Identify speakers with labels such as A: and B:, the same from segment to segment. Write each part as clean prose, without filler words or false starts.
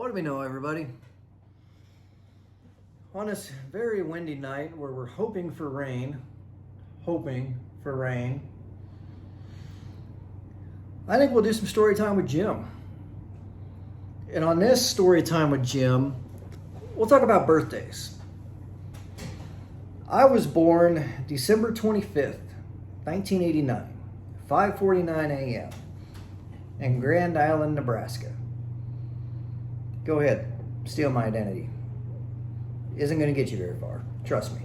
A: What do we know, everybody? On this very windy night where we're hoping for rain, I think we'll do some story time with Jim. And on this story time with Jim, we'll talk about birthdays. I was born December 25th, 1989, 5:49 a.m. in Grand Island, Nebraska. Go ahead, steal my identity. Isn't going to get you very far. Trust me.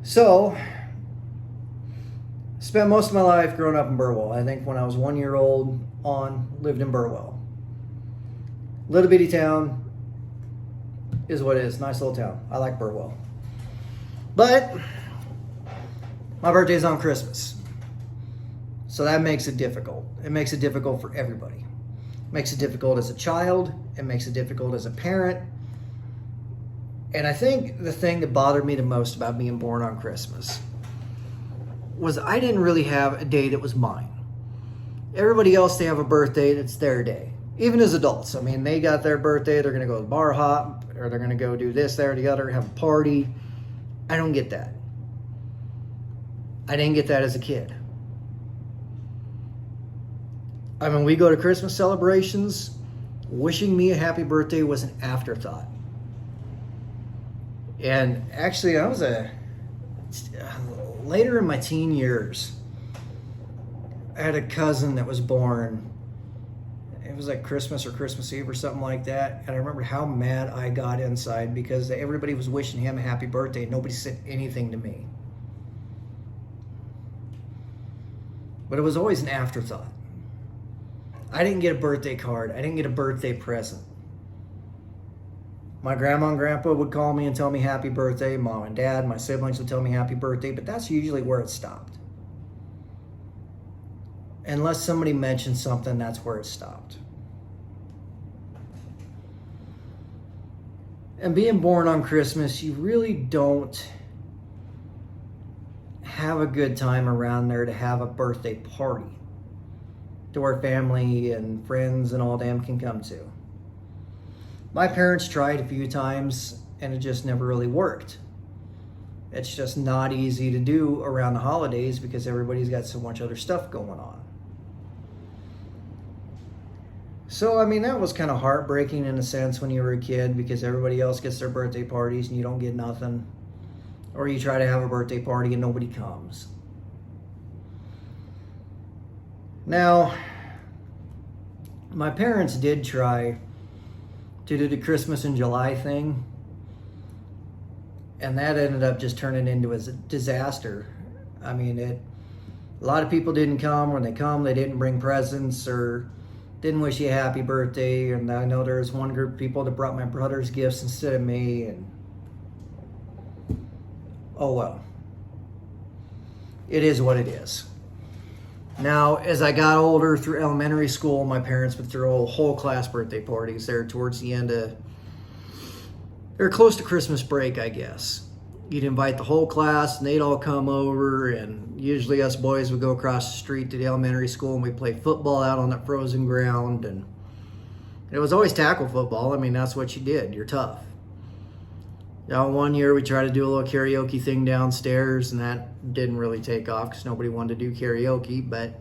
A: So, spent most of my life growing up in Burwell. I think when I was 1 year old lived in Burwell. Little bitty town is what it is. Nice little town. I like Burwell. But my birthday's on Christmas. So that makes it difficult. It makes it difficult for everybody. It makes it difficult as a child. It makes it difficult as a parent. And I think the thing that bothered me the most about being born on Christmas was I didn't really have a day that was mine. Everybody else, they have a birthday, that's their day. Even as adults. I mean, they got their birthday, they're going to go to the bar hop, or they're going to go do this, that, or the other, have a party. I don't get that. I didn't get that as a kid. I mean, we go to Christmas celebrations, wishing me a happy birthday was an afterthought. And actually, I was later in my teen years, I had a cousin that was born. It was like Christmas or Christmas Eve or something like that. And I remember how mad I got inside because everybody was wishing him a happy birthday and nobody said anything to me. But it was always an afterthought. I didn't get a birthday card. I didn't get a birthday present. My grandma and grandpa would call me and tell me happy birthday. Mom and dad, my siblings would tell me happy birthday, but that's usually where it stopped. Unless somebody mentioned something, that's where it stopped. And being born on Christmas, you really don't have a good time around there to have a birthday party to where family and friends and all them can come to. My parents tried a few times and it just never really worked. It's just not easy to do around the holidays because everybody's got so much other stuff going on. So, I mean, that was kind of heartbreaking in a sense when you were a kid because everybody else gets their birthday parties and you don't get nothing. Or you try to have a birthday party and nobody comes. Now, my parents did try to do the Christmas in July thing, and that ended up just turning into a disaster. I mean, a lot of people didn't come. When they come, they didn't bring presents or didn't wish you a happy birthday. And I know there was one group of people that brought my brother's gifts instead of me, and oh well. It is what it is. Now, as I got older through elementary school, my parents would throw whole class birthday parties there towards the end of, or close to Christmas break, I guess. You'd invite the whole class and they'd all come over, and usually us boys would go across the street to the elementary school and we'd play football out on that frozen ground. And it was always tackle football. I mean, that's what you did. You're tough. Now, one year we tried to do a little karaoke thing downstairs, and that didn't really take off because nobody wanted to do karaoke, but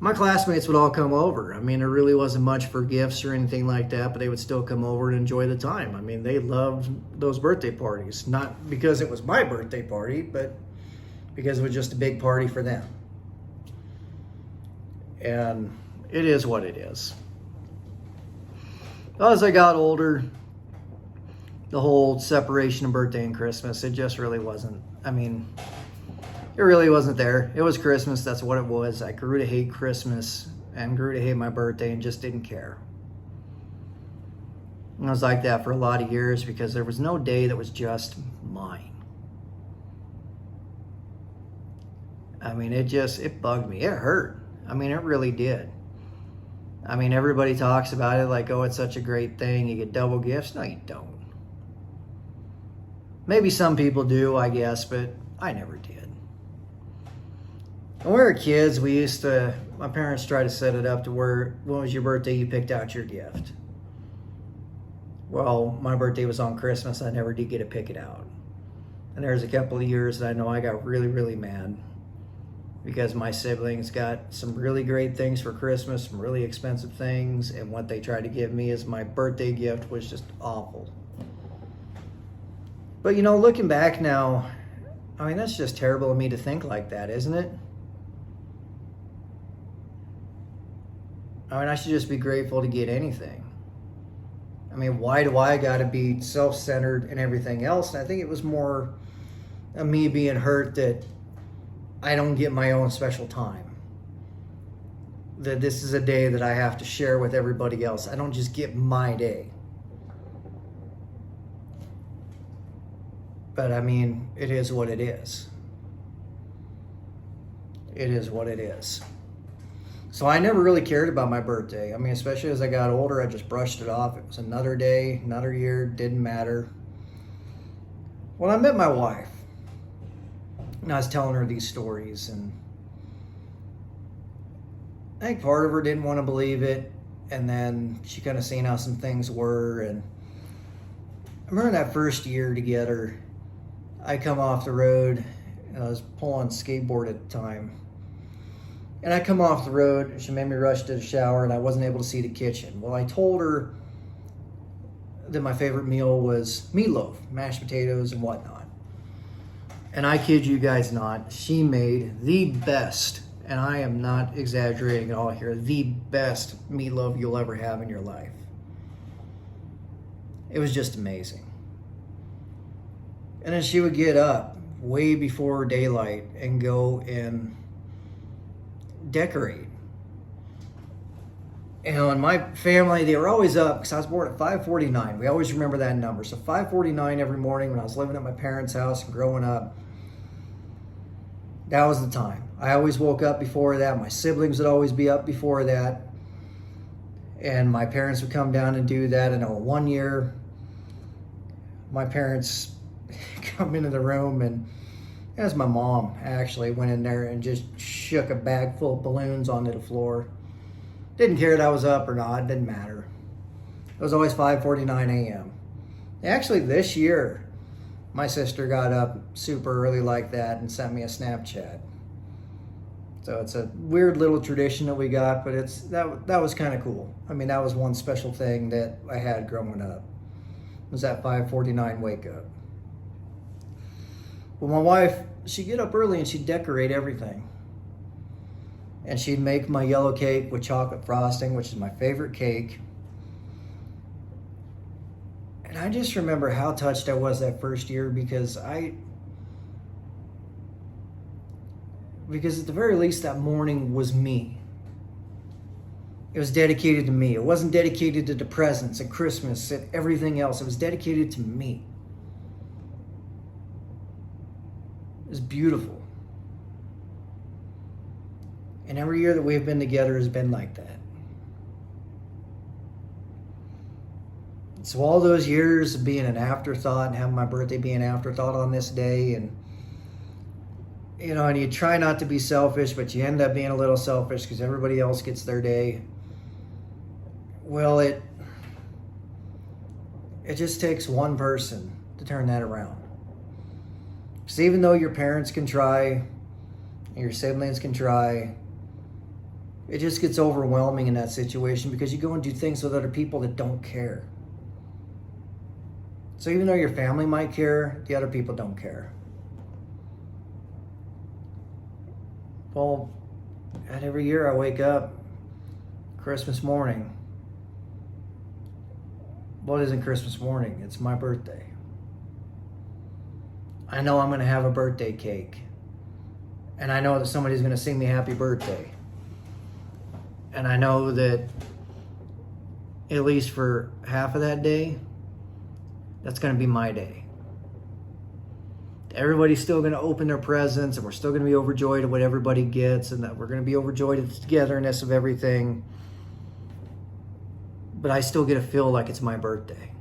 A: my classmates would all come over. I mean, there really wasn't much for gifts or anything like that, but they would still come over and enjoy the time. I mean, they loved those birthday parties, not because it was my birthday party, but because it was just a big party for them. And it is what it is. As I got older, the whole separation of birthday and Christmas, it just really wasn't. I mean, it really wasn't there. It was Christmas, that's what it was. I grew to hate Christmas and grew to hate my birthday and just didn't care. And I was like that for a lot of years because there was no day that was just mine. I mean, it bugged me. It hurt. I mean, it really did. I mean, everybody talks about it like, oh, it's such a great thing. You get double gifts. No, you don't. Maybe some people do, I guess, but I never did. When we were kids, my parents tried to set it up to where when it was your birthday, you picked out your gift. Well, my birthday was on Christmas. I never did get to pick it out. And there's a couple of years that I know I got really, really mad because my siblings got some really great things for Christmas, some really expensive things, and what they tried to give me as my birthday gift was just awful. But looking back now, I mean, that's just terrible of me to think like that, isn't it? I mean, I should just be grateful to get anything. I mean, why do I got to be self-centered and everything else? And I think it was more of me being hurt that I don't get my own special time. That this is a day that I have to share with everybody else. I don't just get my day. But I mean, it is what it is. It is what it is. So I never really cared about my birthday. I mean, especially as I got older, I just brushed it off. It was another day, another year, didn't matter. When I met my wife, and I was telling her these stories, and I think part of her didn't want to believe it, and then she kind of seen how some things were, and I remember that first year together, I come off the road, and I was pulling skateboard at the time. And I come off the road, and she made me rush to the shower, and I wasn't able to see the kitchen. Well, I told her that my favorite meal was meatloaf, mashed potatoes, and whatnot. And I kid you guys not, she made the best, and I am not exaggerating at all here, the best meatloaf you'll ever have in your life. It was just amazing. And then she would get up way before daylight and go and decorate. In my family, they were always up because I was born at 5:49. We always remember that number. So 5:49 every morning when I was living at my parents' house and growing up, that was the time. I always woke up before that. My siblings would always be up before that. And my parents would come down and do that. And one year, my parents come into the room, and it was my mom actually went in there and just shook a bag full of balloons onto the floor. Didn't care that I was up or not, didn't matter. It was always 5:49 a.m. Actually, this year, my sister got up super early like that and sent me a Snapchat. So it's a weird little tradition that we got, but that was kind of cool. I mean, that was one special thing that I had growing up, was that 5:49 wake up. Well, my wife, she'd get up early and she'd decorate everything. And she'd make my yellow cake with chocolate frosting, which is my favorite cake. And I just remember how touched I was that first year because at the very least that morning was me. It was dedicated to me. It wasn't dedicated to the presents and Christmas and everything else. It was dedicated to me. It was beautiful. And every year that we've been together has been like that. So all those years of being an afterthought and having my birthday be an afterthought on this day, and and you try not to be selfish, but you end up being a little selfish because everybody else gets their day. Well, it just takes one person to turn that around. Because even though your parents can try, and your siblings can try, it just gets overwhelming in that situation because you go and do things with other people that don't care. So even though your family might care, the other people don't care. Well, and every year I wake up Christmas morning. Well, it isn't Christmas morning, it's my birthday. I know I'm going to have a birthday cake. And I know that somebody's going to sing me happy birthday. And I know that at least for half of that day, that's going to be my day. Everybody's still going to open their presents, and we're still going to be overjoyed at what everybody gets, and that we're going to be overjoyed at the togetherness of everything. But I still get to feel like it's my birthday.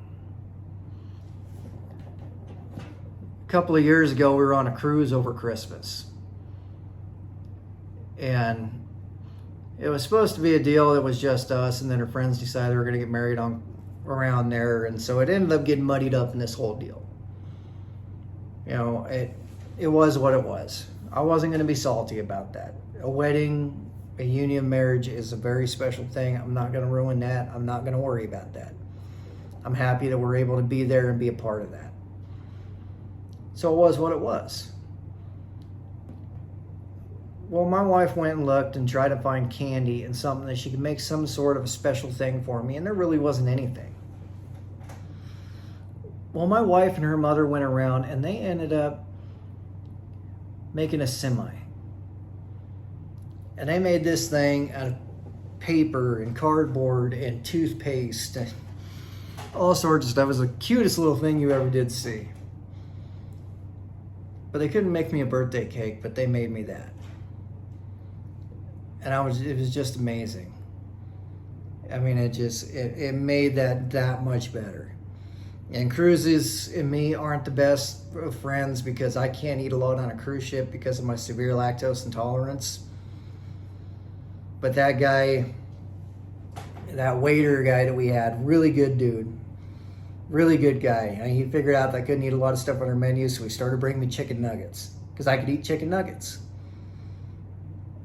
A: A couple of years ago, we were on a cruise over Christmas. And it was supposed to be a deal that was just us, and then her friends decided they were going to get married on around there, and so it ended up getting muddied up in this whole deal. You know, it was what it was. I wasn't going to be salty about that. A wedding, a union marriage is a very special thing. I'm not going to ruin that. I'm not going to worry about that. I'm happy that we're able to be there and be a part of that. So it was what it was. Well, my wife went and looked and tried to find candy and something that she could make some sort of a special thing for me, and there really wasn't anything. Well, my wife and her mother went around and they ended up making a semi. And they made this thing out of paper and cardboard and toothpaste and all sorts of stuff. It was the cutest little thing you ever did see. But they couldn't make me a birthday cake, but they made me that. And it was just amazing. I mean, it made that much better. And cruises and me aren't the best of friends because I can't eat a lot on a cruise ship because of my severe lactose intolerance. But that guy, that waiter guy that we had, really good dude. Really good guy. And he figured out that I couldn't eat a lot of stuff on our menu, so he started bringing me chicken nuggets because I could eat chicken nuggets.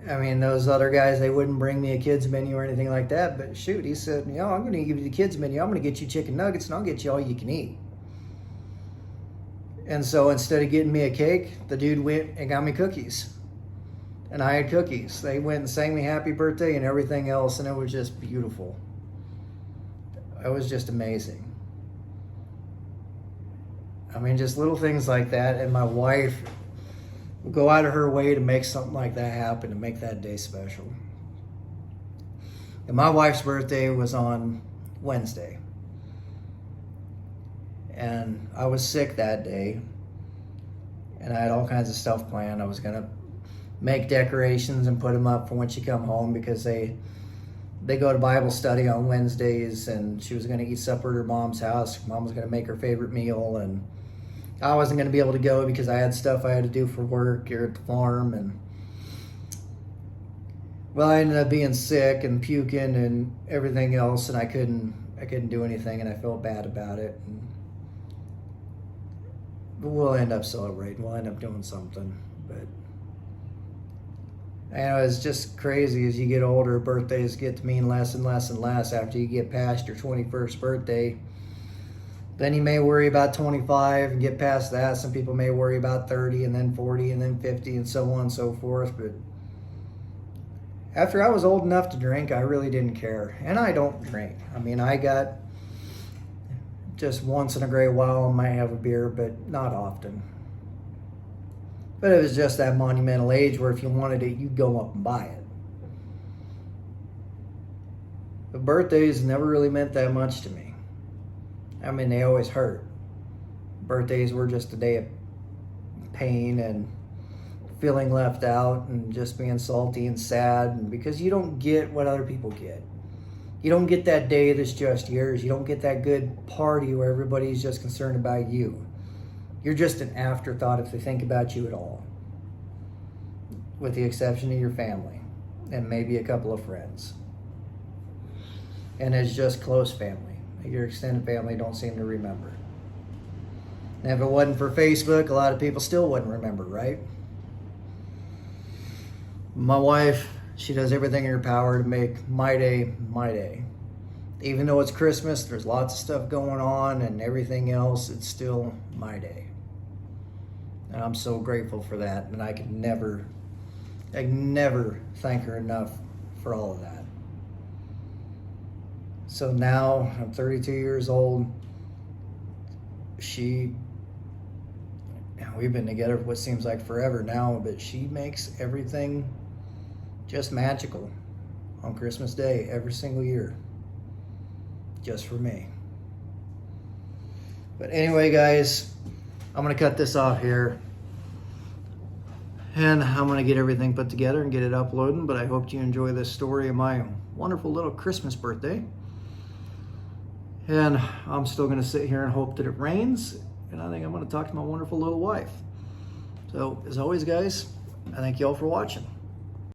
A: I mean, those other guys, they wouldn't bring me a kid's menu or anything like that. But shoot, he said, you know, I'm going to give you the kid's menu. I'm going to get you chicken nuggets, and I'll get you all you can eat. And so instead of getting me a cake, the dude went and got me cookies. And I had cookies. They went and sang me happy birthday and everything else, and it was just beautiful. It was just amazing. I mean, just little things like that. And my wife would go out of her way to make something like that happen, to make that day special. And my wife's birthday was on Wednesday. And I was sick that day. And I had all kinds of stuff planned. I was going to make decorations and put them up for when she come home because they go to Bible study on Wednesdays, and she was going to eat supper at her mom's house. Mom was going to make her favorite meal, and I wasn't going to be able to go because I had stuff I had to do for work here at the farm. And well, I ended up being sick and puking and everything else, and I couldn't do anything, and I felt bad about it. But we'll end up celebrating. We'll end up doing something. But you know, it's just crazy as you get older. Birthdays get to mean less and less and less after you get past your 21st birthday. Then you may worry about 25 and get past that. Some people may worry about 30 and then 40 and then 50 and so on and so forth. But after I was old enough to drink, I really didn't care. And I don't drink. I mean, I got just once in a great while I might have a beer, but not often. But it was just that monumental age where if you wanted it, you'd go up and buy it. But birthdays never really meant that much to me. I mean, they always hurt. Birthdays were just a day of pain and feeling left out and just being salty and sad, and because you don't get what other people get. You don't get that day that's just yours. You don't get that good party where everybody's just concerned about you. You're just an afterthought if they think about you at all, with the exception of your family and maybe a couple of friends. And it's just close family. Your extended family don't seem to remember. And if it wasn't for Facebook, a lot of people still wouldn't remember, right? My wife, she does everything in her power to make my day my day. Even though it's Christmas, there's lots of stuff going on and everything else, it's still my day. And I'm so grateful for that, and I can never thank her enough for all of that. So now I'm 32 years old. We've been together for what seems like forever now, but she makes everything just magical on Christmas Day every single year, just for me. But anyway, guys, I'm going to cut this off here. And I'm going to get everything put together and get it uploading, but I hope you enjoy this story of my wonderful little Christmas birthday. And I'm still going to sit here and hope that it rains, and I think I'm going to talk to my wonderful little wife. So, as always, guys, I thank you all for watching.